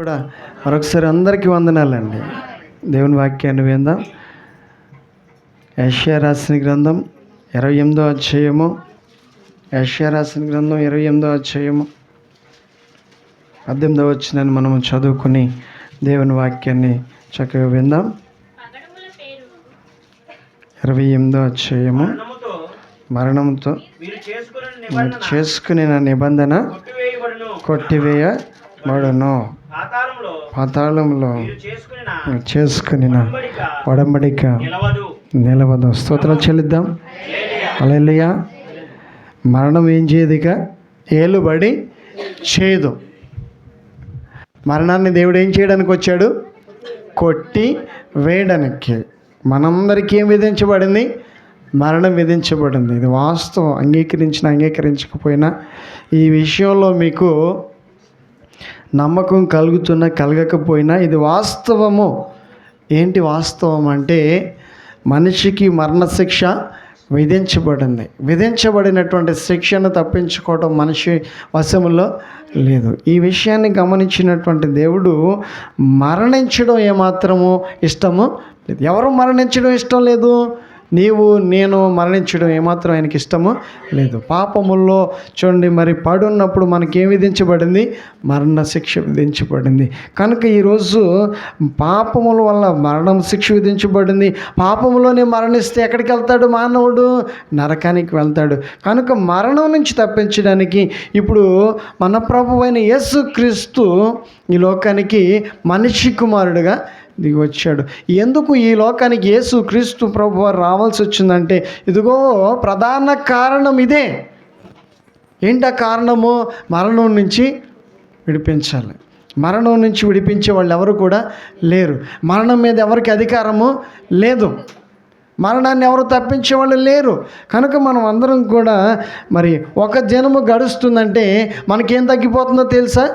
కూడా మరొకసారి అందరికీ వందనాలండి. దేవుని వాక్యాన్ని విందాం. యెషయా రాసిన గ్రంథం 28వ అధ్యాయము. యెషయా రాసిన గ్రంథం 28వ అధ్యాయము 18వ వచనాన్ని మనము చదువుకుని దేవుని వాక్యాన్ని చక్కగా విందాం. 28వ అధ్యాయము. మరణంతో మీరు చేసుకుని నా నిబంధన కొట్టివేయబడును, పాతాళంలో చేసుకుని నా ఒడంబడిక నిలవదు. స్తోత్రాలు చెల్లిద్దాం. హల్లెలూయా. మరణం ఏం చేయదు, ఇక ఏలుబడి చేయదు. మరణాన్ని దేవుడు ఏం చేయడానికి వచ్చాడు? కొట్టి వేయడానికి. మనందరికీ ఏం విధించబడింది? మరణం విధించబడింది. ఇది వాస్తవం. అంగీకరించకపోయినా ఈ విషయంలో మీకు నమ్మకం కలగకపోయినా ఇది వాస్తవము. ఏంటి వాస్తవం అంటే, మనిషికి మరణశిక్ష విధించబడింది. విధించబడినటువంటి శిక్షను తప్పించుకోవడం మనిషి వశములో లేదు. ఈ విషయాన్ని గమనించినటువంటి దేవుడు మరణించడం ఏమాత్రము ఇష్టము లేదు. ఎవరు మరణించడం ఇష్టం లేదు? నీవు నేను మరణించడం ఏమాత్రం ఆయనకి ఇష్టము లేదు. పాపముల్లో చూడండి, మరి పడున్నప్పుడు మనకేం విధించబడింది? మరణ శిక్ష విధించబడింది. కనుక ఈరోజు పాపముల వల్ల మరణం శిక్ష విధించబడింది. పాపములోనే మరణిస్తే ఎక్కడికి వెళ్తాడు మానవుడు? నరకానికి వెళ్తాడు. కనుక మరణం నుంచి తప్పించడానికి ఇప్పుడు మన ప్రభువైన యేసుక్రీస్తు ఈ లోకానికి మనిషి కుమారుడుగా దిగి వచ్చాడు. ఎందుకు ఈ లోకానికి యేసుక్రీస్తు ప్రభువు రావాల్సి వచ్చిందంటే, ఇదిగో ప్రధాన కారణం ఇదే. ఏంటి ఆ కారణము? మరణం నుంచి విడిపించాలి. మరణం నుంచి విడిపించే వాళ్ళు ఎవరు కూడా లేరు. మరణం మీద ఎవరికి అధికారము లేదు. మరణాన్ని ఎవరు తప్పించే వాళ్ళు లేరు. కనుక మనం అందరం కూడా మరి ఒక జనము గడుస్తుందంటే మనకేం తగ్గిపోతుందో తెలుసా?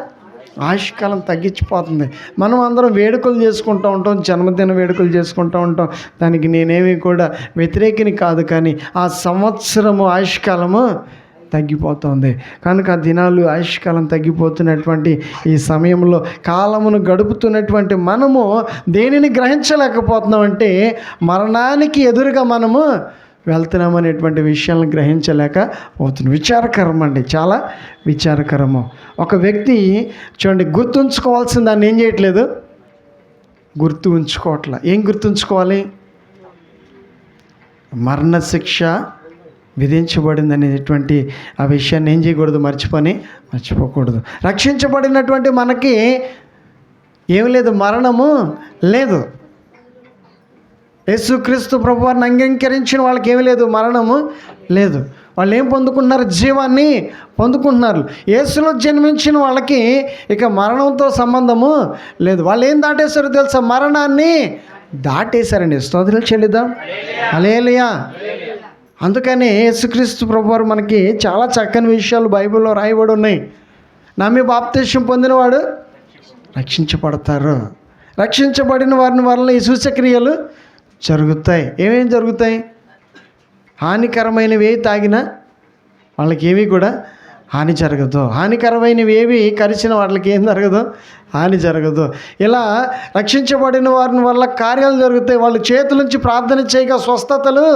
ఆయుష్కాలం తగ్గించిపోతుంది. మనం అందరం వేడుకలు చేసుకుంటూ ఉంటాం, జన్మదిన వేడుకలు చేసుకుంటూ ఉంటాం. దానికి నేనేమి కూడా వ్యతిరేకిని కాదు. కానీ ఆ సంవత్సరము ఆయుష్కాలము తగ్గిపోతుంది. కనుక ఆ దినాలు ఆయుష్కాలం తగ్గిపోతున్నటువంటి ఈ సమయంలో కాలమును గడుపుతున్నటువంటి మనము దేనిని గ్రహించలేకపోతున్నామంటే, మరణానికి ఎదురుగా మనము వెళ్తున్నామనేటువంటి విషయాలను గ్రహించలేకపోతుంది. విచారకరం అండి, చాలా విచారకరము. ఒక వ్యక్తి చూడండి, గుర్తుంచుకోవాల్సిన దాన్ని ఏం చేయట్లేదు? గుర్తు ఉంచుకోవట్లా. ఏం గుర్తుంచుకోవాలి? మరణశిక్ష విధించబడింది అనేటువంటి ఆ విషయాన్ని ఏం చేయకూడదు? మర్చిపోకూడదు. రక్షించబడినటువంటి మనకి ఏం లేదు, మరణము లేదు. యేసుక్రీస్తు ప్రభువారిని అంగీకరించిన వాళ్ళకి ఏమీ లేదు, మరణము లేదు. వాళ్ళు ఏం పొందుకుంటున్నారు? జీవాన్ని పొందుకుంటున్నారు. యేసులో జన్మించిన వాళ్ళకి ఇక మరణంతో సంబంధము లేదు. వాళ్ళు ఏం దాటేశారో తెలుసా? మరణాన్ని దాటేశారండి. స్తోత్రాలు చెల్లిద్దాం. హల్లెలూయా. అందుకని యేసుక్రీస్తు ప్రభువారు మనకి చాలా చక్కని విషయాలు బైబిల్లో రాయబడి ఉన్నాయి. నమ్మి బాప్తిస్మం పొందినవాడు రక్షించబడతారు. రక్షించబడిన వారిని వల్ల ఈ సూచక్రియలు జరుగుతాయి. ఏమేమి జరుగుతాయి? హానికరమైనవి ఏవి తాగినా వాళ్ళకి ఏమీ కూడా హాని జరగదు. హానికరమైనవి ఏవి కరిచిన వాళ్ళకి ఏం జరగదు? హాని జరగదు. ఇలా రక్షించబడిన వారిని వల్ల కార్యాలు జరుగుతాయి. వాళ్ళు చేతుల నుంచి ప్రార్థన చేయగా స్వస్థతలు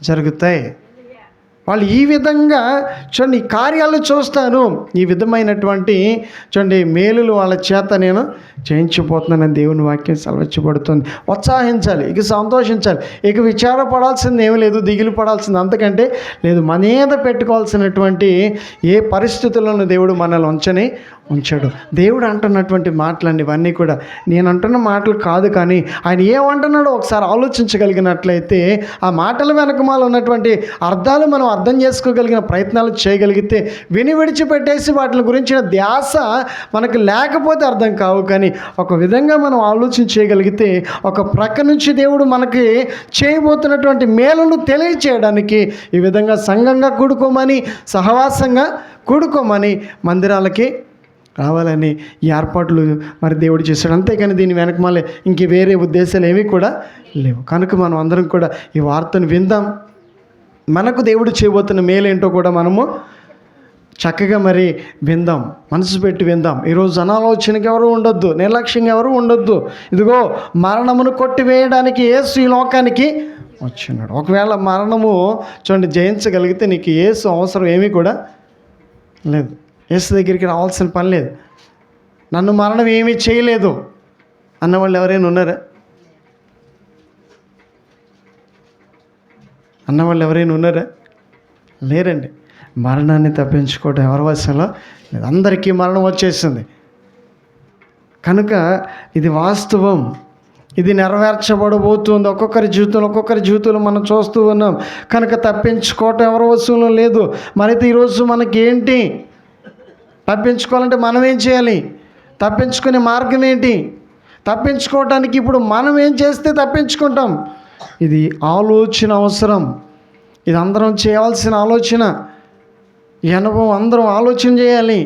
జరుగుతాయి. వాళ్ళు ఈ విధంగా చూడండి కార్యాలు చూస్తాను. ఈ విధమైనటువంటి చూడండి మేలులు వాళ్ళ చేత నేను చేయించిపోతున్నానని దేవుని వాక్యం సెలవించబడుతుంది. ఉత్సాహించాలి, ఇక సంతోషించాలి, ఇక విచారపడాల్సింది ఏమీ లేదు, దిగులు పడాల్సింది అంతకంటే లేదు. మనీద పెట్టుకోవాల్సినటువంటి ఏ పరిస్థితులను దేవుడు మనల్ని ఉంచాడు. దేవుడు అంటున్నటువంటి మాటలండి ఇవన్నీ కూడా నేను అంటున్న మాటలు కాదు. కానీ ఆయన ఏమంటున్నాడో ఒకసారి ఆలోచించగలిగినట్లయితే, ఆ మాటల వెనకమాల ఉన్నటువంటి అర్థాలు మనం అర్థం చేసుకోగలిగిన ప్రయత్నాలు చేయగలిగితే, విని విడిచిపెట్టేసి వాటి గురించిన ధ్యాస మనకు లేకపోతే అర్థం కావు. కానీ ఒక విధంగా మనం ఆలోచించగలిగితే, ఒక ప్రక్క నుంచి దేవుడు మనకి చేయబోతున్నటువంటి మేలును తెలియచేయడానికి ఈ విధంగా సంఘంగా కూడుకోమని, సహవాసంగా కూడుకోమని, మందిరాలకి రావాలని ఈ ఏర్పాట్లు మరి దేవుడు చేశాడు. అంతేకాని దీని వెనకమాలే ఇంక వేరే ఉద్దేశాలు ఏమీ కూడా లేవు. కనుక మనం అందరం కూడా ఈ వార్తను విందాం. మనకు దేవుడు చేయబోతున్న మేలేంటో కూడా మనము చక్కగా మరి విందాం, మనసు పెట్టి విందాం. ఈరోజు అనాలోచనకి ఎవరు ఉండొద్దు, నిర్లక్ష్యంగా ఎవరు ఉండొద్దు. ఇదిగో మరణమును కొట్టివేయడానికి యేసు ఈ లోకానికి వచ్చినాడు. ఒకవేళ మరణము చూడండి జయించగలిగితే నీకు యేసు అవసరం ఏమీ కూడా లేదు. యేసు దగ్గరికి రావాల్సిన పని లేదు. నన్ను మరణం ఏమీ చేయలేదు అన్నవాళ్ళు ఎవరైనా ఉన్నారా? అన్నవాళ్ళు ఎవరైనా ఉన్నారా? లేరండి. మరణాన్ని తప్పించుకోవడం ఎవరి వశంలో లేదు. అందరికీ మరణం వచ్చేసింది కనుక ఇది వాస్తవం, ఇది నెరవేర్చబడబోతుంది. ఒక్కొక్కరి జీవితంలో మనం చూస్తూ ఉన్నాం కనుక తప్పించుకోవటం ఎవరి వశంలో లేదు. మరైతే ఈరోజు మనకి ఏంటి? తప్పించుకోవాలంటే మనం ఏం చేయాలి? తప్పించుకునే మార్గం ఏంటి? తప్పించుకోవటానికి ఇప్పుడు మనం ఏం చేస్తే తప్పించుకుంటాం? ఇది ఆలోచన అవసరం. ఇది అందరం చేయవలసిన ఆలోచన. ఈ అనుభవం అందరం ఆలోచన చేయాలి.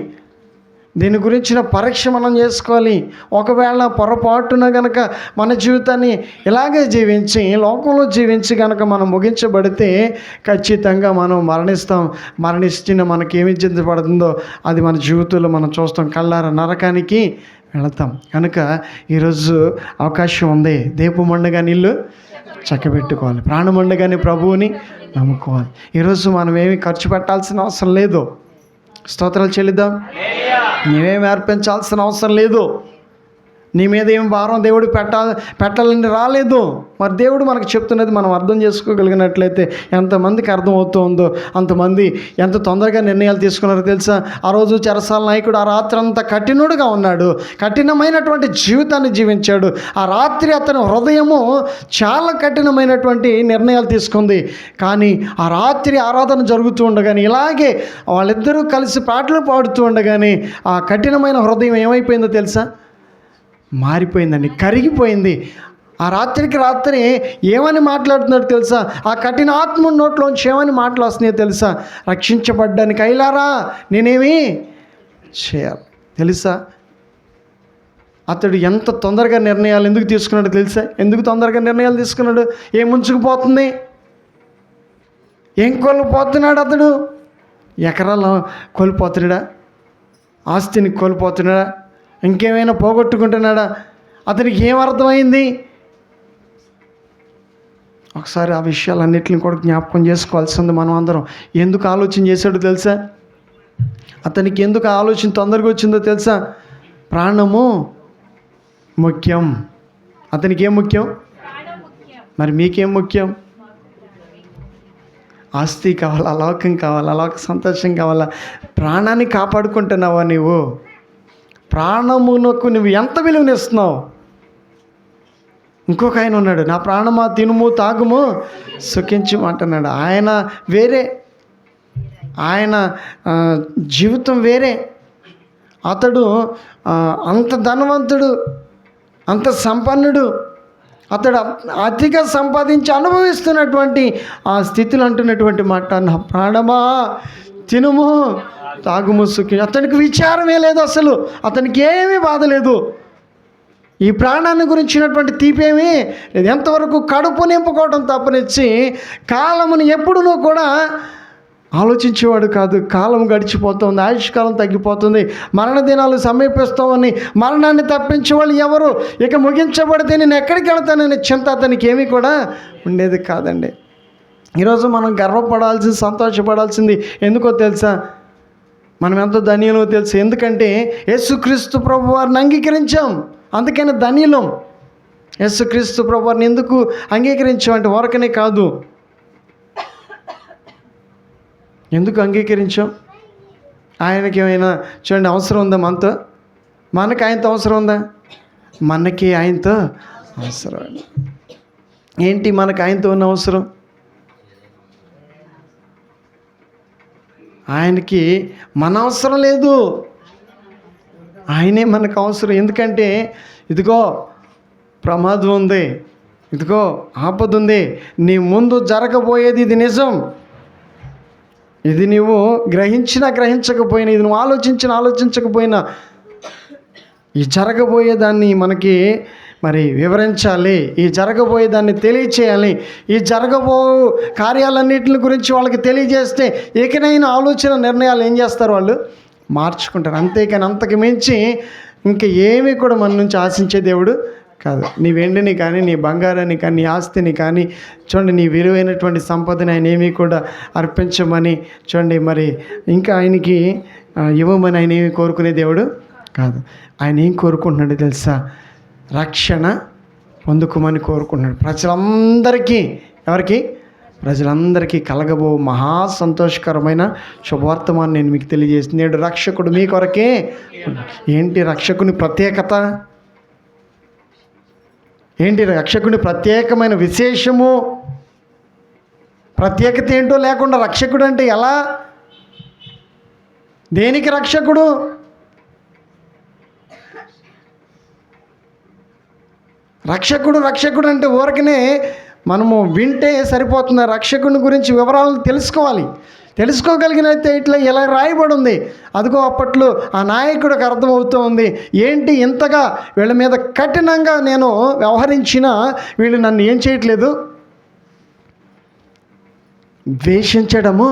దీని గురించిన పరీక్ష మనం చేసుకోవాలి. ఒకవేళ పొరపాటున కనుక మన జీవితాన్ని ఇలాగే జీవించి లోకంలో జీవించి కనుక మనం ముగించబడితే ఖచ్చితంగా మనం మరణించిన మనకేమి చింతపడుతుందో అది మన జీవితంలో మనం చూస్తాం. కళ్ళారా నరకానికి వెళతాం. కనుక ఈరోజు అవకాశం ఉంది. దీపం ఉండగానే ఇల్లు చక్కబెట్టుకోవాలి, ప్రాణం ఉండగానే ప్రభువుని నమ్ముకోవాలి. ఈరోజు మనం ఏమి ఖర్చు పెట్టాల్సిన అవసరం లేదు. స్తోత్రాలు చెల్లిద్దాం. నీవేమి అర్పించాల్సిన అవసరం లేదు. నీ మీద ఏం భారం దేవుడు పెట్టాలని రాలేదు. మరి దేవుడు మనకు చెప్తున్నది మనం అర్థం చేసుకోగలిగినట్లయితే ఎంతమందికి అర్థం అవుతుందో అంతమంది ఎంత తొందరగా నిర్ణయాలు తీసుకున్నారో తెలుసా? ఆ రోజు చెరసాల నాయకుడు ఆ రాత్రి అంతా కఠినుడుగా ఉన్నాడు, కఠినమైనటువంటి జీవితాన్ని జీవించాడు. ఆ రాత్రి అతని హృదయము చాలా కఠినమైనటువంటి నిర్ణయాలు తీసుకుంది. కానీ ఆ రాత్రి ఆరాధన జరుగుతూ ఉండగానే ఇలాగే వాళ్ళిద్దరూ కలిసి పాటలు పాడుతూ ఉండగానే ఆ కఠినమైన హృదయం ఏమైపోయిందో తెలుసా? మారిపోయిందండి, కరిగిపోయింది. ఆ రాత్రికి రాత్రి ఏమని మాట్లాడుతున్నాడు తెలుసా? ఆ కఠిన ఆత్మ నోట్లోంచి ఏమని మాటలు వస్తున్నాయో తెలుసా? రక్షించబడ్డానికి అయిలారా నేనేమి చేయాలి తెలుసా? అతడు ఎంత తొందరగా నిర్ణయాలు ఎందుకు తీసుకున్నాడు తెలుసా? ఎందుకు తొందరగా నిర్ణయాలు తీసుకున్నాడు? ఏం ముంచుకుపోతుంది? ఏం కోల్పోతున్నాడు అతడు? ఎకరాలు కోల్పోతున్నాడా? ఆస్తిని కోల్పోతున్నాడా? ఇంకేమైనా పోగొట్టుకుంటున్నాడా? అతనికి ఏం అర్థమైంది? ఒకసారి ఆ విషయాలన్నింటిని కూడా జ్ఞాపకం చేసుకోవాల్సింది మనం అందరం. ఎందుకు ఆలోచన చేశాడో తెలుసా? అతనికి ఎందుకు ఆలోచన తొందరగా వచ్చిందో తెలుసా? ప్రాణము ముఖ్యం. అతనికి ఏం ముఖ్యం? మరి మీకేం ముఖ్యం? ఆస్తి కావాలా, అలోకం కావాలా, అలోక సంతోషం కావాలా? ప్రాణాన్ని కాపాడుకుంటున్నావా నీవు? ప్రాణమునకు నువ్వు ఎంత విలువనిస్తున్నావు? ఇంకొక ఆయన ఉన్నాడు, నా ప్రాణమా తినుము తాగుము సుఖించమంటున్నాడు. ఆయన వేరే, ఆయన జీవితం వేరే. అతడు అంత ధనవంతుడు, అంత సంపన్నుడు, అతడు అతిగా సంపాదించి అనుభవిస్తున్నటువంటి ఆ స్థితిలో అంటున్నటువంటి మాట, నా ప్రాణమా తినుము తాగుము సుఖి. అతనికి విచారమే లేదు, అసలు అతనికి ఏమీ బాధ లేదు. ఈ ప్రాణాన్ని గురించినటువంటి తీపేమీ లేదు. ఎంతవరకు కడుపు నింపుకోవడం తప్పనిచ్చి కాలమును ఎప్పుడునూ కూడా ఆలోచించేవాడు కాదు. కాలం గడిచిపోతుంది, ఆయుష్కాలం తగ్గిపోతుంది, మరణ దినాలు సమీపిస్తామని మరణాన్ని తప్పించే వాళ్ళు ఎవరు? ఇక ముగించబడితే నేను ఎక్కడికి వెళతాననే చింత అతనికి ఏమీ కూడా ఉండేది కాదండి. ఈరోజు మనం గర్వపడాల్సింది, సంతోషపడాల్సింది ఎందుకో తెలుసా? మనం ఎంతో ధన్యులో తెలుసు. ఎందుకంటే యేసుక్రీస్తు ప్రభువారిని అంగీకరించాం, అందుకని ధన్యులం. యేసుక్రీస్తు ప్రభువారిని ఎందుకు అంగీకరించాం అంటే వరకనే కాదు, ఎందుకు అంగీకరించాం? ఆయనకి ఏమైనా చూడండి అవసరం ఉందా మనతో? మనకి ఆయనతో అవసరం ఉందా? మనకి ఆయనతో అవసరం. ఏంటి మనకు ఆయనతో ఉన్న అవసరం? ఆయనకి మన అవసరం లేదు, ఆయనే మనకు అవసరం. ఎందుకంటే ఇదిగో ప్రమాదం ఉంది, ఇదిగో ఆపద ఉంది, నీ ముందు జరగబోయేది ఇది నిజం. ఇది నువ్వు గ్రహించకపోయినా, ఇది నువ్వు ఆలోచించకపోయినా ఈ జరగబోయేదాన్ని మనకి మరి వివరించాలి, ఈ జరగబోయే దాన్ని తెలియచేయాలి, ఈ జరగబో కార్యాలన్నింటి గురించి వాళ్ళకి తెలియజేస్తే ఏకనైనా ఆలోచన నిర్ణయాలు ఏం చేస్తారు, వాళ్ళు మార్చుకుంటారు. అంతేకాని అంతకు మించి ఇంకా ఏమీ కూడా మన నుంచి ఆశించే దేవుడు కాదు. నీ వెండిని కానీ, నీ బంగారాన్ని కానీ, నీ ఆస్తిని కానీ, చూడండి, నీ విలువైనటువంటి సంపదని ఆయన ఏమీ కూడా అర్పించమని, చూడండి, మరి ఇంకా ఆయనకి ఇవ్వమని ఆయన ఏమి కోరుకునే దేవుడు కాదు. ఆయన ఏం కోరుకుంటున్నాడు తెలుసా? రక్షణ పొందుకోమని కోరుకుంటున్నాడు. ప్రజలందరికీ, ఎవరికి? ప్రజలందరికీ కలగబో మహా సంతోషకరమైన శుభవర్తమాన్ని నేను మీకు తెలియజేసింది. నేడు రక్షకుడు మీ కొరకే. ఏంటి రక్షకుని ప్రత్యేకత? ఏంటి రక్షకుని ప్రత్యేకమైన విశేషము? ప్రత్యేకత ఏంటో లేకుండా రక్షకుడు అంటే ఎలా? దేనికి రక్షకుడు? రక్షకుడు రక్షకుడు అంటే ఊరకనే మనము వింటే సరిపోతుంది. రక్షకుని గురించి వివరాలను తెలుసుకోవాలి. తెలుసుకోగలిగినైతే ఇట్లా ఎలా రాయబడి ఉంది, అదిగో అప్పట్లో ఆ నాయకుడికి అర్థమవుతూ ఉంది. ఏంటి ఇంతగా వీళ్ళ మీద కఠినంగా నేను వ్యవహరించినా వీళ్ళు నన్ను ఏం చేయట్లేదు, ద్వేషించడము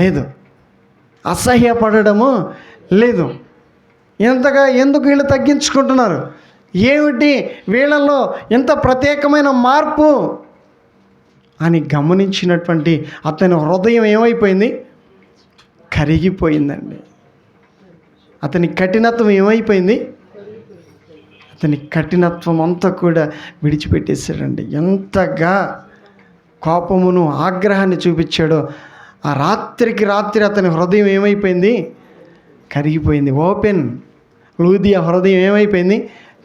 లేదు, అసహ్యపడము లేదు. ఇంతగా ఎందుకు వీళ్ళు తగ్గించుకుంటున్నారు? ఏమిటి వీళ్ళల్లో ఎంత ప్రత్యేకమైన మార్పు అని గమనించినటువంటి అతని హృదయం ఏమైపోయింది? కరిగిపోయిందండి. అతని కఠినత్వం ఏమైపోయింది? అతని కఠినత్వం అంతా కూడా విడిచిపెట్టేశాడండి. ఎంతగా కోపమును ఆగ్రహాన్ని చూపించాడో ఆ రాత్రికి రాత్రి అతని హృదయం ఏమైపోయింది? కరిగిపోయింది. ఓపెన్. లూదియా హృదయం ఏమైపోయింది?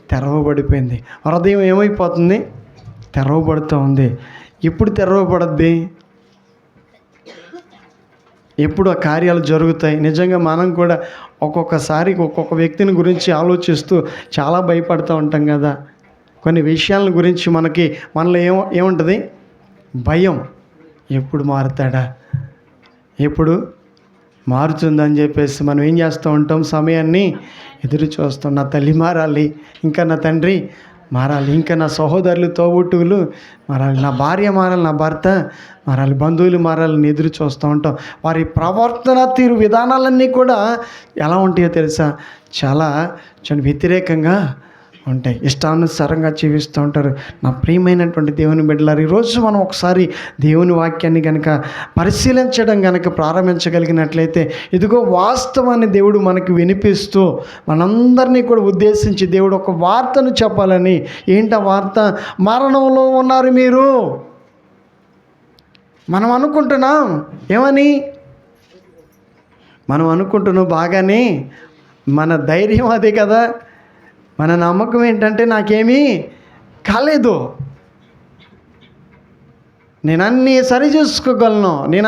తెరవబడిపోయింది. హృదయం ఏమైపోతుంది? తెరవబడుతూ ఉంది. ఎప్పుడు తెరవబడద్ది? ఎప్పుడు ఆ కార్యాలు జరుగుతాయి? నిజంగా మనం కూడా ఒక్కొక్కసారి ఒక్కొక్క వ్యక్తిని గురించి ఆలోచిస్తూ చాలా భయపడుతూ ఉంటాం కదా. కొన్ని విషయాల గురించి మనలో ఏముంటుంది? భయం. ఎప్పుడు మారుతాడా, ఎప్పుడు మారుతుందని చెప్పేసి మనం ఏం చేస్తూ ఉంటాం? సమయాన్ని ఎదురు చూస్తాం. నా తల్లి మారాలి, ఇంకా నా తండ్రి మారాలి, ఇంకా నా సహోదరులు, తోబుట్టువులు మారాలి, నా భార్య మారాలి, నా భర్త మారాలి, బంధువులు మారాలని ఎదురు చూస్తూ ఉంటాం. వారి ప్రవర్తన తీరు విధానాలన్నీ కూడా ఎలా ఉంటాయో తెలుసా? చాలా వ్యతిరేకంగా ఉంటాయి. ఇష్టానుసారంగా జీవిస్తూ ఉంటారు. నా ప్రియమైనటువంటి దేవుని బిడ్డలారు, ఈరోజు మనం ఒకసారి దేవుని వాక్యాన్ని కనుక పరిశీలించడం కనుక ప్రారంభించగలిగినట్లయితే, ఇదిగో వాస్తవాన్ని దేవుడు మనకి వినిపిస్తూ మనందరినీ కూడా ఉద్దేశించి దేవుడు ఒక వార్తను చెప్పాలని. ఏంటి ఆ వార్త? మరణంలో ఉన్నారు మీరు. మనం అనుకుంటున్నాం ఏమని? మనం అనుకుంటున్నాం బాగానే, మన ధైర్యం అదే కదా, మన నమ్మకం ఏంటంటే నాకేమీ కాలేదు, నేను అన్నీ సరి చేసుకోగలను, నేను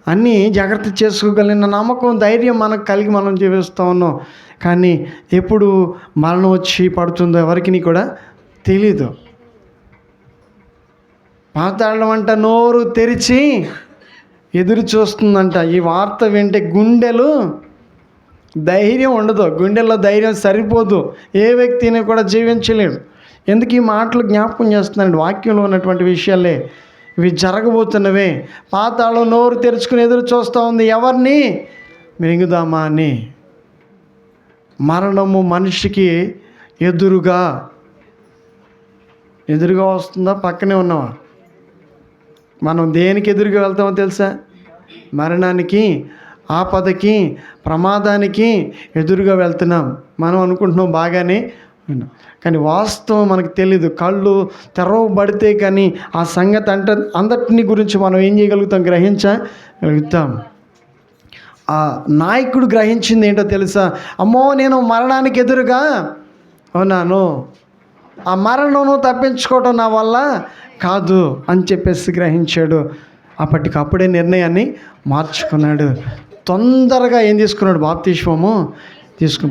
అన్నీ జాగ్రత్త చేసుకోగలను, నా నమ్మకం, ధైర్యం మనకు కలిగి మనం జీవిస్తూ ఉన్నాం. కానీ ఎప్పుడు మరణం వచ్చి పడుతుందో ఎవరికి కూడా తెలీదు. పాతాళం అంట నోరు తెరిచి ఎదురు చూస్తుందంట. ఈ వార్త వింటే గుండెలు ధైర్యం ఉండదు, గుండెల్లో ధైర్యం సరిపోదు, ఏ వ్యక్తిని కూడా జీవించలేడు. ఎందుకు ఈ మాటలు జ్ఞాపకం చేస్తున్నాడు? వాక్యంలో ఉన్నటువంటి విషయాలే ఇవి జరగబోతున్నవే. పాతాళం నోరు తెరుచుకుని ఎదురు చూస్తూ ఉంది, ఎవరిని మింగుదామా అని. మరణము మనిషికి ఎదురుగా వస్తుందా? పక్కనే ఉన్నావా? మనం దేనికి ఎదురుగా వెళ్తామో తెలుసా? మరణానికి, ఆపదకి, ప్రమాదానికి ఎదురుగా వెళ్తున్నాం. మనం అనుకుంటున్నాం బాగానే, కానీ వాస్తవం మనకు తెలీదు. కళ్ళు తెరవబడితే కానీ ఆ సంగతి అందటిని గురించి మనం ఏం చేయగలుగుతాం? గ్రహించగలుగుతాం. ఆ నాయకుడు గ్రహించింది ఏంటో తెలుసా? అమ్మో, నేను మరణానికి ఎదురుగా ఉన్నాను, ఆ మరణను తప్పించుకోవడం నా వల్ల కాదు అని చెప్పేసి గ్రహించాడు. అప్పటికప్పుడే నిర్ణయాన్ని మార్చుకున్నాడు. తొందరగా ఏం తీసుకున్నాడు?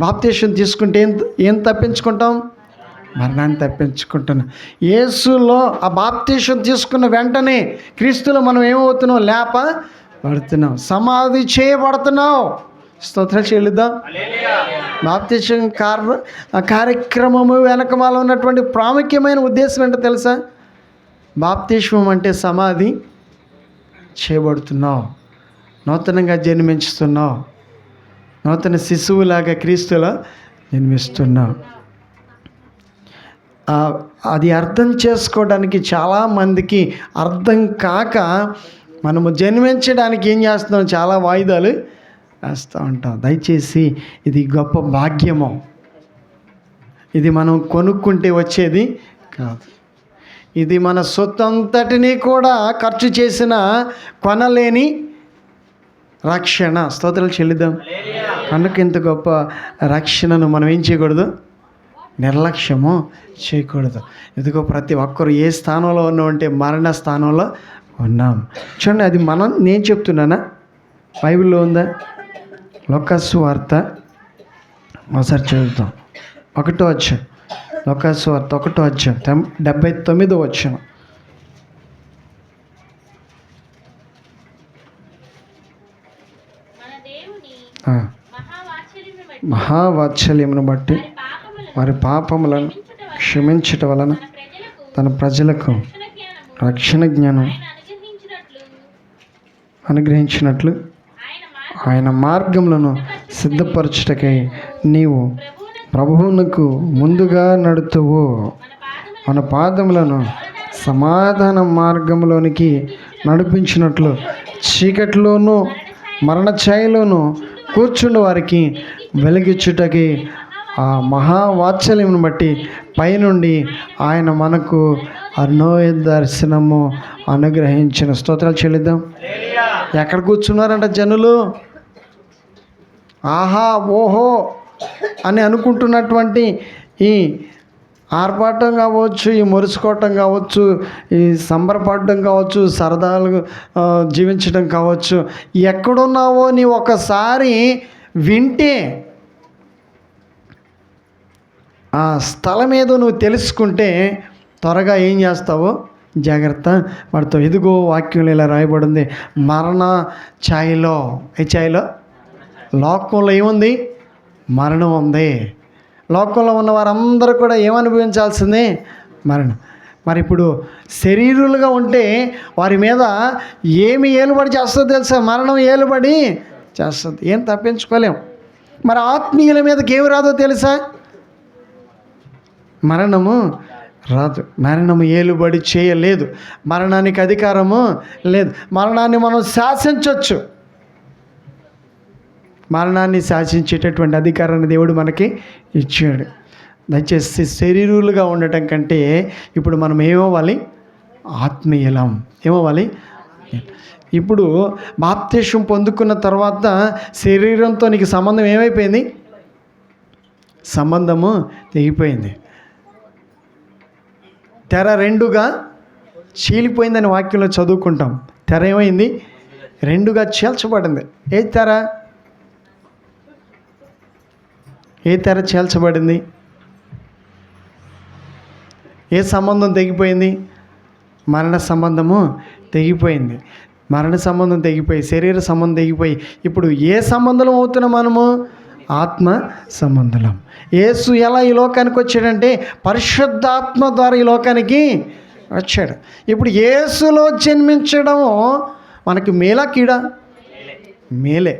బాప్తిస్మం తీసుకుంటే ఏం తప్పించుకుంటాం? మరణాన్ని తప్పించుకుంటున్నాం. యేసులో ఆ బాప్తిస్మం తీసుకున్న వెంటనే క్రీస్తులో మనం ఏమవుతున్నాం? లేపబడుతున్నాం, సమాధి చేయబడుతున్నాం. స్తోత్రాలు చెల్లిద్దాం. బాప్తిసం కార్యక్రమము వెనకమాల ఉన్నటువంటి ప్రాముఖ్యమైన ఉద్దేశం ఏంటో తెలుసా? బాప్తిస్మం అంటే సమాధి చేయబడుతున్నావు, నూతనంగా జన్మించుతున్నావు, నూతన శిశువులాగా క్రీస్తులో జన్మిస్తున్నావు. అది అర్థం చేసుకోవడానికి చాలామందికి అర్థం కాక మనము జన్మించడానికి ఏం చేస్తున్నాం, చాలా వాయిదాలు వేస్తూ ఉంటాం. దయచేసి ఇది గొప్ప భాగ్యము, ఇది మనం కొనుక్కుంటే వచ్చేది కాదు. ఇది మన సొత్తంతటిని కూడా ఖర్చు చేసిన కొనలేని రక్షణ. స్తోత్రాలు చెల్లిద్దాం. కనుక ఇంత గొప్ప రక్షణను మనం ఏం చేయకూడదు, నిర్లక్ష్యము చేయకూడదు. ఇదిగో ప్రతి ఒక్కరు ఏ స్థానంలో ఉన్నామంటే మరణ స్థానంలో ఉన్నాం. చూడండి, అది నేను చెప్తున్నానా, బైబిల్లో ఉందా? లూకాసు వార్త ఒకసారి చదువుతాం. 1వ అధ్యాయం, లూకాసు వార్త 1వ అధ్యాయం 79వ వచనం. మహావాత్సల్యమును బట్టి వారి పాపములను క్షమించటం వలన తన ప్రజలకు రక్షణ జ్ఞానం అనుగ్రహించినట్లు ఆయన మార్గములను సిద్ధపరచుటకై నీవు ప్రభువునకు ముందుగా నడుతువు. మన పాదములను సమాధాన మార్గంలోనికి నడిపించినట్లు చీకటిలోనూ మరణ ఛాయలోనూ కూర్చుండే వారికి వెలిగించుటకి ఆ మహావాత్సల్యమును బట్టి పైనుండి ఆయన మనకు అర్ణోయ దర్శనము అనుగ్రహించిన. స్తోత్రాలు చెల్లిద్దాం. ఎక్కడ కూర్చున్నారంట జనులు? ఆహా ఓహో అని అనుకుంటున్నటువంటి ఈ ఆర్భాటం కావచ్చు, ఈ మురుసుకోవటం కావచ్చు, ఈ సంబరపడటం కావచ్చు, సరదాలు జీవించడం కావచ్చు, ఎక్కడున్నావో నీ ఒకసారి వింటే ఆ స్థలం ఏదో నువ్వు తెలుసుకుంటే త్వరగా ఏం చేస్తావో జాగ్రత్త పడతావు. ఇదిగో వాక్యంలో ఇలా రాయబడింది, మరణ ఛాయలో. ఏ ఛాయలో? లోకంలో ఏముంది? మరణం ఉంది. లోకంలో ఉన్న వారందరూ కూడా ఏమనుభవించాల్సిందే? మరణం. మరి ఇప్పుడు శరీరులుగా ఉంటే వారి మీద ఏమి ఏలుబడి చేస్తుందో తెలుసా? మరణం ఏలుబడి చేస్తుంది, ఏం తప్పించుకోలేం. మరి ఆత్మీయుల మీదకి ఏమి రాదో తెలుసా? మరణము రాదు. మరణము ఏలుబడి చేయలేదు, మరణానికి అధికారము లేదు. మరణాన్ని మనం శాసించవచ్చు, మరణాన్ని శాసించేటటువంటి అధికారాన్ని దేవుడు మనకి ఇచ్చాడు. దయచేసి శరీరులుగా ఉండటం కంటే ఇప్పుడు మనం ఏమవ్వాలి? ఆత్మీయులం. ఏమవ్వాలి? ఇప్పుడు బాప్తిసం పొందుకున్న తర్వాత శరీరంతో నీకు సంబంధం ఏమైపోయింది? సంబంధము తెగిపోయింది. తెర రెండుగా చీలిపోయిందని వాక్యంలో చదువుకుంటాం. తెర ఏమైంది? రెండుగా చీల్చబడింది. ఏ తెర? ఏ తెర చీల్చబడింది? ఏ సంబంధం తెగిపోయింది? మరణ సంబంధము తెగిపోయింది. మరణ సంబంధం తెగిపోయి, శరీర సంబంధం తెగిపోయి, ఇప్పుడు ఏ సంబంధం అవుతున్నాం మనము? ఆత్మ సంబంధం. యేసు ఎలా ఈ లోకానికి వచ్చాడంటే పరిశుద్ధాత్మ ద్వారా ఈ లోకానికి వచ్చాడు. ఇప్పుడు యేసులో జన్మించడం మనకి మేలా కీడా? మేలే.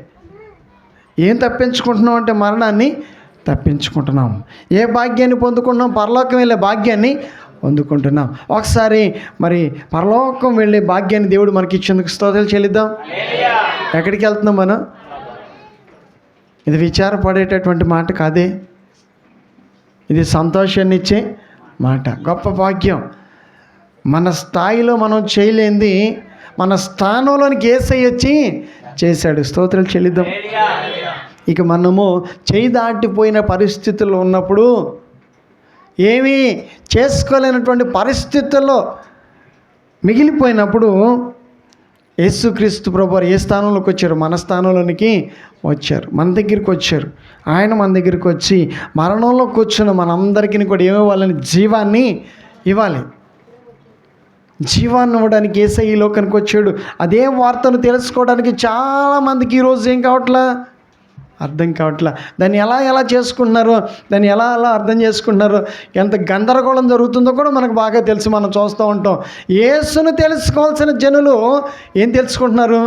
ఏం తప్పించుకుంటున్నాం అంటే మరణాన్ని తప్పించుకుంటున్నాం. ఏ భాగ్యాన్ని పొందుకుంటున్నాం? పరలోకం వెళ్ళే భాగ్యాన్ని పొందుకుంటున్నాం. ఒకసారి మరి పరలోకం వెళ్ళే భాగ్యాన్ని దేవుడు మనకి ఇచ్చేందుకు స్తోత్రాలు చెల్లిద్దాం. ఎక్కడికి వెళ్తున్నాం మనం? ఇది విచారపడేటటువంటి మాట కాదే, ఇది సంతోషాన్ని ఇచ్చే మాట, గొప్ప భాగ్యం. మన స్థాయిలో మనం చేయలేంది మన స్థానంలోనికి యేసయ్య వచ్చి చేశాడు. స్తోత్రాలు చెల్లిద్దాం. ఇక మనము చేయి దాటిపోయిన పరిస్థితుల్లో ఉన్నప్పుడు, ఏమీ చేసుకోలేనటువంటి పరిస్థితుల్లో మిగిలిపోయినప్పుడు యేసుక్రీస్తు ప్రభువారు ఏ స్థానంలోకి వచ్చారు? మన స్థానంలోనికి వచ్చారు, మన దగ్గరికి వచ్చారు. ఆయన మన దగ్గరికి వచ్చి మరణంలో కూర్చున్న మనందరికీ కూడా ఏమివ్వాలని? జీవాన్ని ఇవ్వాలి. జీవాన్ని ఇవ్వడానికి యేసయ్య ఈ లోకానికి వచ్చాడు. అదే వార్తను తెలుసుకోవడానికి చాలామందికి ఈరోజు ఏం కావట్లా? అర్థం కావట్లా. దాన్ని ఎలా చేసుకుంటున్నారో, దాన్ని ఎలా అర్థం చేసుకుంటున్నారో, ఎంత గందరగోళం జరుగుతుందో కూడా మనకు బాగా తెలుసు. మనం చూస్తూ ఉంటాం. యేసును తెలుసుకోవాల్సిన జనులు ఏం తెలుసుకుంటున్నారు?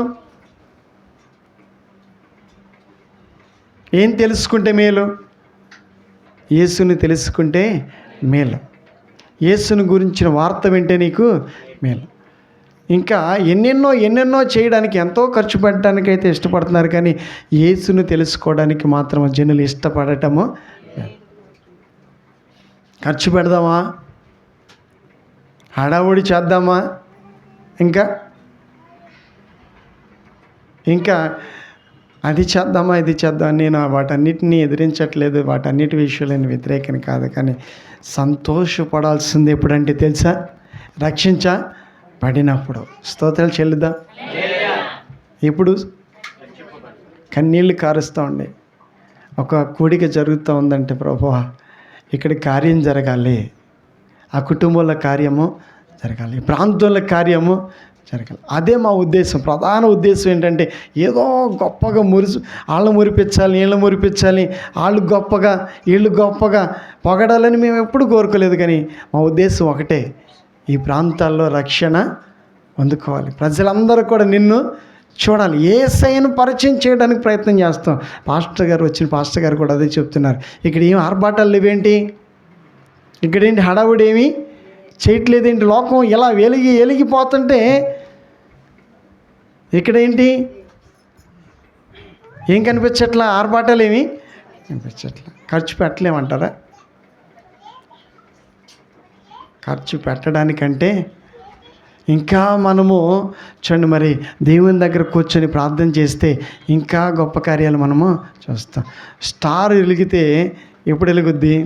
ఏం తెలుసుకుంటే మేలు? యేసుని తెలుసుకుంటే మేలు. యేసుని గురించిన వార్త వింటే నీకు మేలు. ఇంకా ఎన్నెన్నో చేయడానికి, ఎంతో ఖర్చు పెట్టడానికి అయితే ఇష్టపడుతున్నారు, కానీ యేసుని తెలుసుకోవడానికి మాత్రం జనులు ఇష్టపడటము. ఖర్చు పెడదామా, హడావుడి చేద్దామా, ఇంకా అది చేద్దామా ఇది చేద్దాం. నేను వాటన్నిటిని ఎదిరించట్లేదు, వాటన్నిటి విషయంలో నేను వ్యతిరేకని కాదు, కానీ సంతోషపడాల్సింది ఎప్పుడంటే తెలుసా? రక్షించబడినప్పుడు. స్తోత్రాలు చెల్లిద్దాం. ఇప్పుడు కన్నీళ్ళు కారుస్తూ ఉండే ఒక కూడిక జరుగుతూ ఉందంటే, ప్రభువా ఇక్కడ కార్యం జరగాలి, ఆ కుటుంబంలో కార్యము జరగాలి, ఈ ప్రాంతంలో కార్యము జరగాలి. అదే మా ఉద్దేశం. ప్రధాన ఉద్దేశం ఏంటంటే, ఏదో గొప్పగా వాళ్ళని మురిపించాలి, వీళ్ళని మురిపించాలి, వాళ్ళు గొప్పగా వీళ్ళు గొప్పగా పొగడాలని మేము ఎప్పుడు కోరుకోలేదు. కానీ మా ఉద్దేశం ఒకటే, ఈ ప్రాంతాల్లో రక్షణ అందుకోవాలి, ప్రజలందరూ కూడా నిన్ను చూడాలి, యేసయ్యను పరిచయం చేయడానికి ప్రయత్నం చేస్తాం. పాస్టర్ గారు కూడా అదే చెప్తున్నారు. ఇక్కడ ఏం ఆర్భాటాలు లేవేంటి, ఇక్కడేంటి హడావుడి ఏమి చేయట్లేదేంటి, లోకం ఇలా వెలిగిపోతుంటే ఇక్కడేంటి ఏం కనిపించట్లా, ఆర్భాటాలు ఏమి కనిపించట్లా. ఖర్చు పెట్టలేమంటారా? ఖర్చు పెట్టడానికంటే ఇంకా మనము చూడండి, మరి దేవుని దగ్గర కూర్చొని ప్రార్థన చేస్తే ఇంకా గొప్ప కార్యాలు మనము చూస్తాం. స్టార్ వెలిగితే ఎప్పుడు వెలుగుద్ది?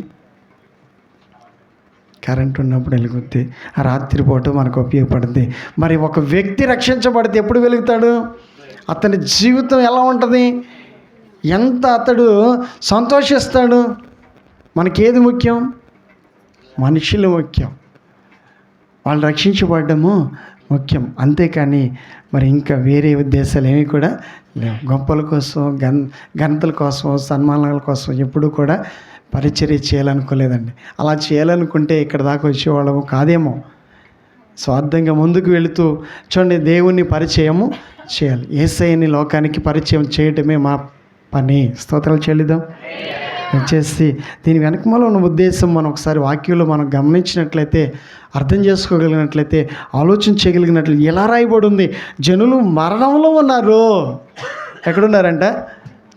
కరెంట్ ఉన్నప్పుడు వెలుగుద్ది. ఆ రాత్రిపూట మనకు ఉపయోగపడుద్ది. మరి ఒక వ్యక్తి రక్షించబడితే ఎప్పుడు వెలుగుతాడు? అతని జీవితం ఎలా ఉంటుంది, ఎంత అతడు సంతోషిస్తాడు? మనకేది ముఖ్యం? మనుషులు ముఖ్యం, వాళ్ళు రక్షించబడము ముఖ్యం. అంతేకాని మరి ఇంకా వేరే ఉద్దేశాలు ఏమీ కూడా లేవు. గొప్పల కోసం, ఘనతల కోసం, సన్మానాల కోసం ఎప్పుడు కూడా పరిచర్య చేయాలనుకోలేదండి. అలా చేయాలనుకుంటే ఇక్కడ దాకా వచ్చేవాళ్ళము కాదేమో. స్వార్థంగా ముందుకు వెళుతూ చూడండి, దేవుణ్ణి పరిచయము చేయాలి, యేసయ్యని లోకానికి పరిచయం చేయటమే మా పని. స్తోత్రాలు చెల్లిద్దాం. వచ్చేసి దీని వెనకమాల ఉన్న ఉద్దేశం మనం ఒకసారి వాక్యంలో మనం గమనించినట్లయితే, అర్థం చేసుకోగలిగినట్లయితే, ఆలోచన చేయగలిగినట్లు ఎలా రాయబడి ఉంది? జనులు మరణంలో ఉన్నారు. ఎక్కడున్నారంట?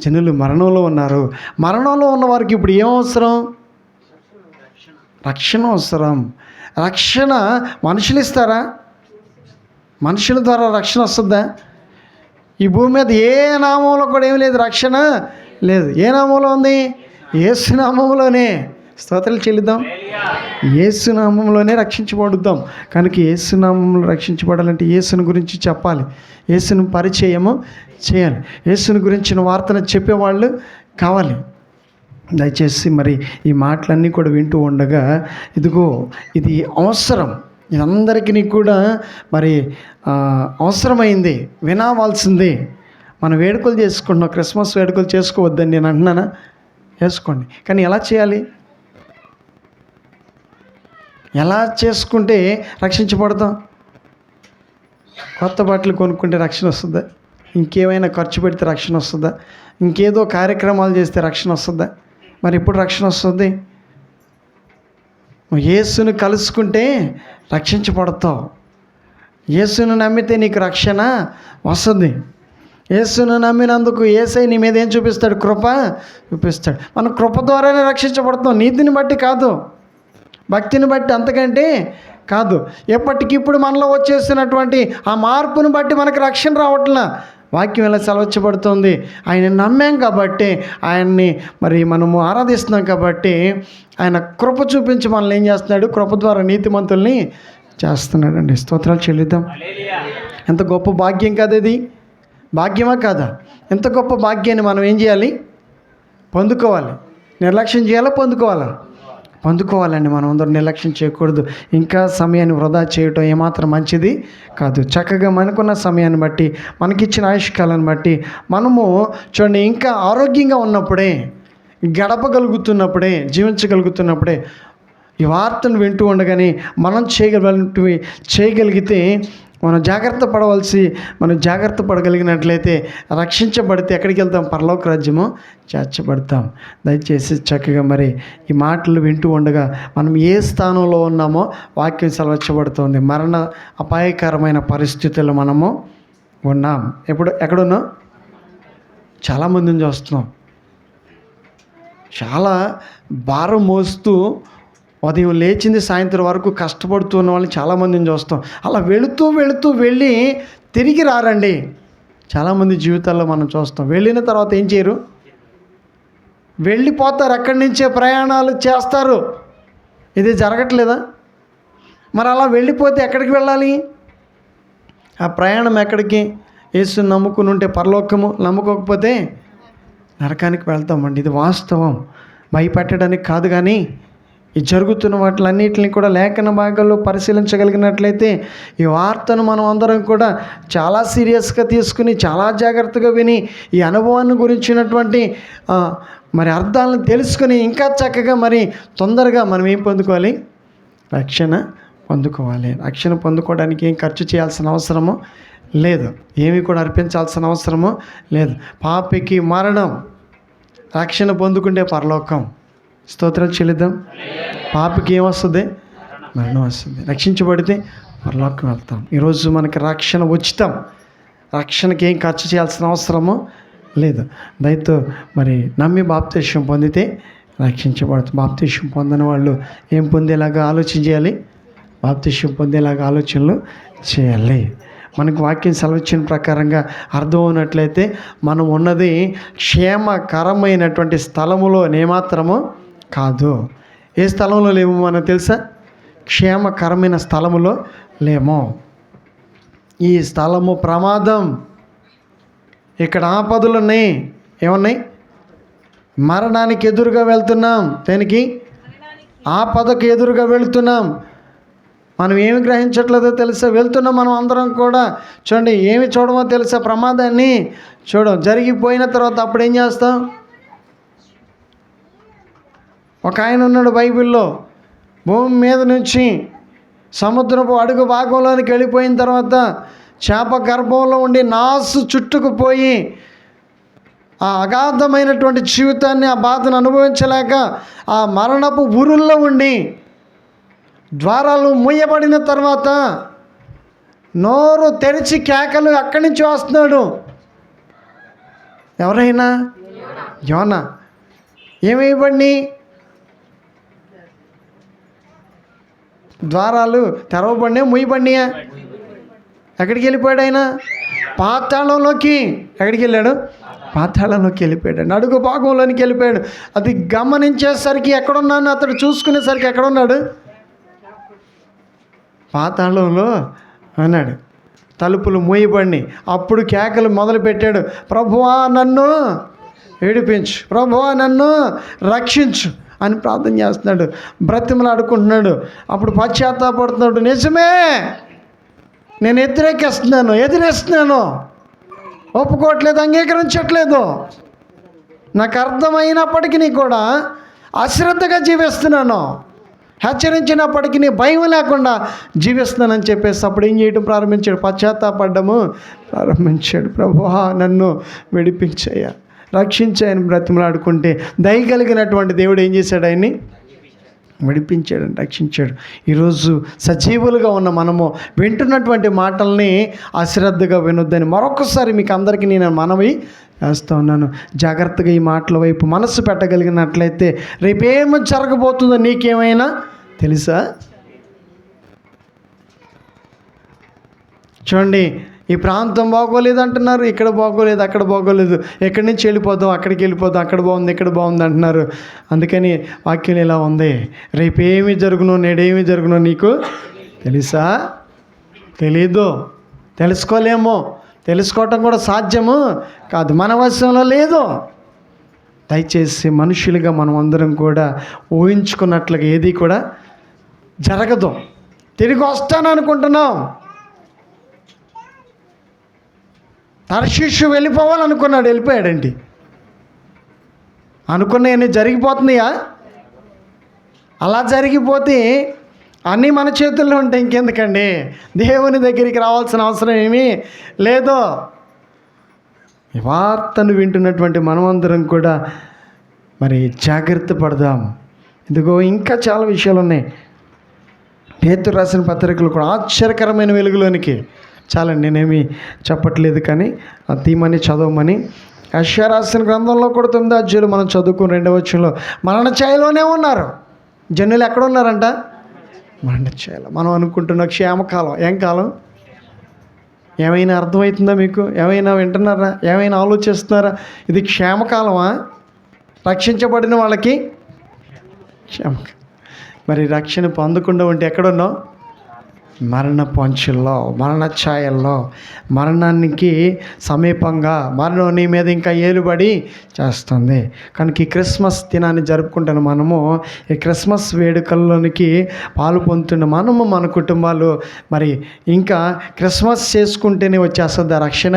జనులు మరణంలో ఉన్నారు. మరణంలో ఉన్న వారికి ఇప్పుడు ఏం అవసరం? రక్షణ అవసరం. రక్షణ మనుషులు ఇస్తారా? మనుషుల ద్వారా రక్షణ వస్తుందా? ఈ భూమి మీద ఏ నామంలో కూడా ఏం లేదు, రక్షణ లేదు. ఏ నామంలో ఉంది? యేసు నామంలోనే. స్తోత్రాలు చెల్లిద్దాం. యేసు నామంలోనే రక్షించబడుద్దాం. కనుక యేసు నామంలో రక్షించబడాలంటే యేసుని గురించి చెప్పాలి, యేసుని పరిచయము చేయాలి, యేసుని గురించిన వార్తను చెప్పేవాళ్ళు కావాలి. దయచేసి మరి ఈ మాటలన్నీ కూడా వింటూ ఉండగా, ఇదిగో ఇది అవసరం, ఇదందరికీ కూడా మరి అవసరమైంది, వినవలసింది. మనం వేడుకలు చేసుకుంటున్నాం, క్రిస్మస్ వేడుకలు చేసుకోవద్దని నేను అంటున్నానా? చేసుకోండి, కానీ ఎలా చేయాలి? ఎలా చేసుకుంటే రక్షించబడతాం? కొత్త బట్టలు కొనుక్కుంటే రక్షణ వస్తుందా? ఇంకేమైనా ఖర్చు పెడితే రక్షణ వస్తుందా? ఇంకేదో కార్యక్రమాలు చేస్తే రక్షణ వస్తుందా? మరి ఎప్పుడు రక్షణ వస్తుంది? యేసును కలుసుకుంటే రక్షించబడతావు. యేసును నమ్మితే నీకు రక్షణ వస్తుంది. యేసును నమ్మినందుకు యేసయ్య నీ మీద ఏం చూపిస్తాడు? కృప చూపిస్తాడు. మనం కృప ద్వారానే రక్షించబడతాం, నీతిని బట్టి కాదు, భక్తిని బట్టి, అంతకంటే కాదు. ఎప్పటికిప్పుడు మనలో వచ్చేసినటువంటి ఆ మార్పును బట్టి మనకి రక్షణ రావట్లా. వాక్యం ఎలా సెలవించబడుతుంది? ఆయన నమ్మాం కాబట్టి, ఆయన్ని మరి మనము ఆరాధిస్తున్నాం కాబట్టి, ఆయన కృప చూపించి మనల్ని ఏం చేస్తున్నాడు? కృప ద్వారా నీతిమంతుల్ని చేస్తున్నాడండి. స్తోత్రాలు చెల్లిద్దాం. ఎంత గొప్ప భాగ్యం కదా ఇది! భాగ్యమా కాదా? ఎంత గొప్ప భాగ్యాన్ని మనం ఏం చేయాలి? పొందుకోవాలి. నిర్లక్ష్యం చేయాలా? పొందుకోవాలండి. మనం అందరం నిర్లక్ష్యం చేయకూడదు. ఇంకా సమయాన్ని వృధా చేయటం ఏమాత్రం మంచిది కాదు. చక్కగా మనకున్న సమయాన్ని బట్టి, మనకిచ్చిన ఆయుష్కాలాన్ని బట్టి మనము చూడండి, ఇంకా ఆరోగ్యంగా ఉన్నప్పుడే, గడపగలుగుతున్నప్పుడే, జీవించగలుగుతున్నప్పుడే, ఈ వార్తను వింటూ ఉండగానే మనం చేయగలిగితే మనం జాగ్రత్త పడగలిగినట్లయితే రక్షించబడితే ఎక్కడికి వెళ్తాం? పరలోక రాజ్యము చేర్చబడతాం. దయచేసి చక్కగా మరి ఈ మాటలు వింటూ ఉండగా మనం ఏ స్థానంలో ఉన్నామో వాక్యం సెలవించబడుతుంది. మరణ అపాయకరమైన పరిస్థితుల్లో మనము ఉన్నాం. ఎక్కడున్నాం? చాలామందిని చూస్తున్నాం. చాలా భారం మోస్తూ ఉదయం లేచింది సాయంత్రం వరకు కష్టపడుతున్న వాళ్ళని చాలామందిని చూస్తాం. అలా వెళ్ళి తిరిగి రారండి. చాలామంది జీవితాల్లో మనం చూస్తాం. వెళ్ళిన తర్వాత ఏం చేయరు? వెళ్ళిపోతారు, అక్కడి నుంచే ప్రయాణాలు చేస్తారు. ఇది జరగట్లేదా? మరి అలా వెళ్ళిపోతే ఎక్కడికి వెళ్ళాలి? ఆ ప్రయాణం ఎక్కడికి? యేసుని నమ్ముకుని ఉంటే పరలోకము, నమ్ముకోకపోతే నరకానికి వెళ్తామండి. ఇది వాస్తవం. భయపెట్టడానికి కాదు, కానీ ఈ జరుగుతున్న వాటిలన్నింటినీ కూడా లేఖన భాగాల్లో పరిశీలించగలిగినట్లయితే ఈ వార్తను మనం అందరం కూడా చాలా సీరియస్గా తీసుకుని, చాలా జాగ్రత్తగా విని, ఈ అనుభవాన్ని గురించినటువంటి మరి అర్థాలను తెలుసుకుని ఇంకా చక్కగా మరి తొందరగా మనం ఏం పొందుకోవాలి? రక్షణ పొందుకోవాలి. రక్షణ పొందుకోవడానికి ఏం ఖర్చు చేయాల్సిన అవసరము లేదు, ఏమి కూడా అర్పించాల్సిన అవసరము లేదు. పాపికి మరణం, రక్షణ పొందుకుంటే పరలోకం. స్తోత్రం చెల్లిద్దాం. పాపికి ఏమొస్తుంది? మరణం వస్తుంది. రక్షించబడితే పరలోకం వెళ్తాం. ఈరోజు మనకి రక్షణ ఉచితం. రక్షణకి ఏం ఖర్చు చేయాల్సిన అవసరము లేదు. దయతో మరి నమ్మి బాప్తిస్మం పొందితే రక్షించబడుతుంది. బాప్తిస్మం పొందని వాళ్ళు ఏం పొందేలాగా ఆలోచన చేయాలి? బాప్తిస్మం పొందేలాగా ఆలోచనలు చేయాలి. మనకు వాక్యం సెలవిచ్చిన ప్రకారంగా అర్థం అవునట్లయితే మనం ఉన్నది క్షేమకరమైనటువంటి స్థలములో ఏమాత్రము కాదు. ఏ స్థలంలో లేమో మనకు తెలుసా? క్షేమకరమైన స్థలములో లేమో. ఈ స్థలము ప్రమాదం. ఇక్కడ ఆపదలు ఉన్నాయి. ఏమున్నాయి? మరణానికి ఎదురుగా వెళ్తున్నాం. దేనికి? ఆపదకు ఎదురుగా వెళుతున్నాం. మనం ఏమి గ్రహించట్లేదో తెలుసా? వెళ్తున్నాం మనం అందరం కూడా. చూడండి, ఏమి చూడమో తెలుసా? ప్రమాదాన్ని చూడం. జరిగిపోయిన తర్వాత అప్పుడు ఏం చేస్తాం? ఒక ఆయన ఉన్నాడు బైబిల్లో, భూమి మీద నుంచి సముద్రపు అడుగు భాగంలోనికి వెళ్ళిపోయిన తర్వాత చేప గర్భంలో ఉండి నాసు చుట్టుకుపోయి ఆ అగాధమైనటువంటి జీవితాన్ని, ఆ బాధను అనుభవించలేక ఆ మరణపు ఊరుల్లో ఉండి ద్వారాలు మూయబడిన తర్వాత నోరు తెరిచి కేకలు అక్కడి నుంచి వస్తున్నాడు. ఎవరైనా? యోనా. ఏమైపడి? ద్వారాలు తెరవబడినా మూయబడినాయా? ఎక్కడికి వెళ్ళిపోయాడు ఆయన? పాతాళంలోకి. ఎక్కడికి వెళ్ళాడు? పాతాళంలోకి వెళ్ళిపోయాడు. అడుగు భాగంలోనికి వెళ్ళిపోయాడు. అది గమనించేసరికి ఎక్కడున్నాను అతడు చూసుకునేసరికి ఎక్కడున్నాడు? పాతాళంలో అన్నాడు. తలుపులు మూయబడి అప్పుడు కేకలు మొదలుపెట్టాడు. ప్రభువా నన్ను ఏడిపించు, ప్రభువా నన్ను రక్షించు అని ప్రార్థన చేస్తున్నాడు. బ్రతిమలాడుకుంటున్నాడు. అప్పుడు పశ్చాత్తాపడుతున్నాడు. నిజమే, నేను ఎదిరేస్తున్నాను, ఒప్పుకోవట్లేదు, అంగీకరించట్లేదు. నాకు అర్థమైనప్పటికీ కూడా అశ్రద్ధగా జీవిస్తున్నాను, హెచ్చరించినప్పటికీ భయం లేకుండా జీవిస్తున్నానని చెప్పేసి అప్పుడు ఏం చేయడం ప్రారంభించాడు? పశ్చాత్తాపడ్డము ప్రారంభించాడు. ప్రభువా నన్ను విడిపించయ్యా, రక్షించాయని బ్రతిమలాడుకుంటే దయగలిగినటువంటి దేవుడు ఏం చేశాడు? ఆయన్ని విడిపించాడు, రక్షించాడు. ఈరోజు సజీవులుగా ఉన్న మనము వింటున్నటువంటి మాటల్ని అశ్రద్ధగా వినొద్దని మరొకసారి మీకు అందరికీ నేను మనవి చేస్తూ ఉన్నాను. జాగ్రత్తగా ఈ మాటల వైపు మనసు పెట్టగలిగినట్లయితే రేపేమి జరగబోతుందో నీకేమైనా తెలుసా? చూడండి, ఈ ప్రాంతం బాగోలేదు అంటున్నారు, ఇక్కడ బాగోలేదు, అక్కడ బాగోలేదు, ఎక్కడి నుంచి వెళ్ళిపోతాం, అక్కడికి వెళ్ళిపోతాం, అక్కడ బాగుంది, ఇక్కడ బాగుంది అంటున్నారు. అందుకని వాక్యం ఇలా ఉంది. రేపేమి జరుగునో, నేడేమి జరుగునో నీకు తెలుసా? తెలీదు, తెలుసుకోలేమో, తెలుసుకోవటం కూడా సాధ్యము కాదు, మన వశంలో లేదు. దయచేసి మనుషులుగా మనం అందరం కూడా ఊహించుకున్నట్లుగా ఏది కూడా జరగదు. తిరిగి వస్తాను అనుకుంటున్నాం, తర్షీషు వెళ్ళిపోవాలనుకున్నాడు, వెళ్ళిపోయాడండి. అనుకున్నవన్నీ జరిగిపోతున్నాయా? అలా జరిగిపోతే అన్నీ మన చేతుల్లో ఉంటాయి. ఇంకెందుకండి, దేవుని దగ్గరికి రావాల్సిన అవసరం ఏమీ లేదు. ఈ వార్తను వింటున్నటువంటి మనమందరం కూడా మరి జాగ్రత్త పడదాం. ఇదిగో ఇంకా చాలా విషయాలు ఉన్నాయి. పేతురు రాసిన పత్రికలు కూడా ఆశ్చర్యకరమైన వెలుగులోనికి. చాలండి, నేనేమి చెప్పట్లేదు, కానీ ఆ తీమని చదవమని. యెషయా రాసిన గ్రంథంలో కూడా 9వ అధ్యాయం మనం చదువుకుని 2వ వచనంలో మరణ ఛాయలోనే ఉన్నారు జనులు. ఎక్కడ ఉన్నారంట? మరణ ఛాయలో. మనం అనుకుంటున్న క్షేమకాలం. ఏం కాలం? ఏమైనా అర్థమవుతుందా మీకు? ఏమైనా వింటున్నారా? ఏమైనా ఆలోచిస్తున్నారా? ఇది క్షేమకాలమా? రక్షించబడిన వాళ్ళకి క్షేమకాలం. మరి రక్షణ పొందకుండా ఉంటే ఎక్కడున్నావు? మరణ పంచుల్లో, మరణ ఛాయల్లో, మరణానికి సమీపంగా మరణం నీ మీద ఇంకా ఏలుబడి చేస్తుంది. కనుక ఈ క్రిస్మస్ దినాన్ని జరుపుకుంటున్న మనము, ఈ క్రిస్మస్ వేడుకల్లోనికి పాలు పొందుతున్న మనము, మన కుటుంబాలు మరి ఇంకా క్రిస్మస్ చేసుకుంటేనే వచ్చేస్తుంది రక్షణ.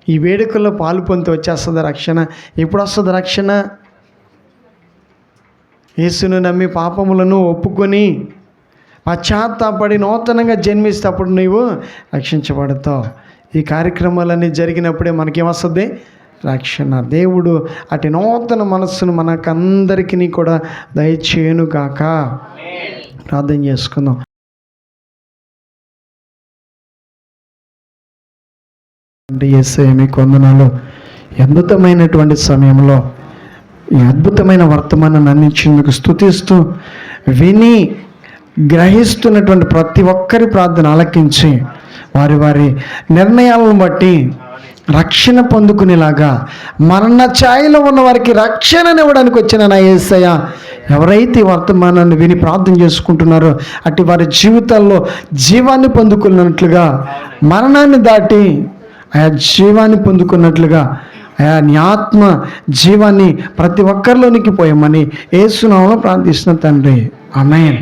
ఈ వేడుకల్లో పాలు పొందితే వచ్చేస్తుంది రక్షణ. ఎప్పుడు వస్తుంది రక్షణ? యేసును నమ్మి పాపములను ఒప్పుకొని పశ్చాత్తాపడి నూతనంగా జన్మిస్తే అప్పుడు నీవు రక్షించబడతావు. ఈ కార్యక్రమాలన్నీ జరిగినప్పుడే మనకేమొస్తుంది? రక్షణ. దేవుడు అటు నూతన మనస్సును మనకందరికీ కూడా దయచేయును గాక. ప్రార్థన చేసుకుందాం. యేసయ్య మీకు వందనాలు. అద్భుతమైనటువంటి సమయంలో ఈ అద్భుతమైన వర్తమానాన్ని అందించేందుకు స్తుతిస్తూ, విని గ్రహిస్తున్నటువంటి ప్రతి ఒక్కరి ప్రార్థన ఆలకించి వారి వారి నిర్ణయాలను బట్టి రక్షణ పొందుకునేలాగా, మరణ ఛాయలో ఉన్న వారికి రక్షణనివ్వడానికి వచ్చిన నా యేసయ్య, ఎవరైతే వర్తమానాన్ని విని ప్రార్థన చేసుకుంటున్నారో అటు వారి జీవితాల్లో జీవాన్ని పొందుకున్నట్లుగా, మరణాన్ని దాటి ఆయా జీవాన్ని పొందుకున్నట్లుగా, ఆయా నీ ఆత్మ జీవాన్ని ప్రతి ఒక్కరిలోనికి పోయమని యేసు నామములో ప్రార్థిస్తున్న తండ్రి. ఆమేన్.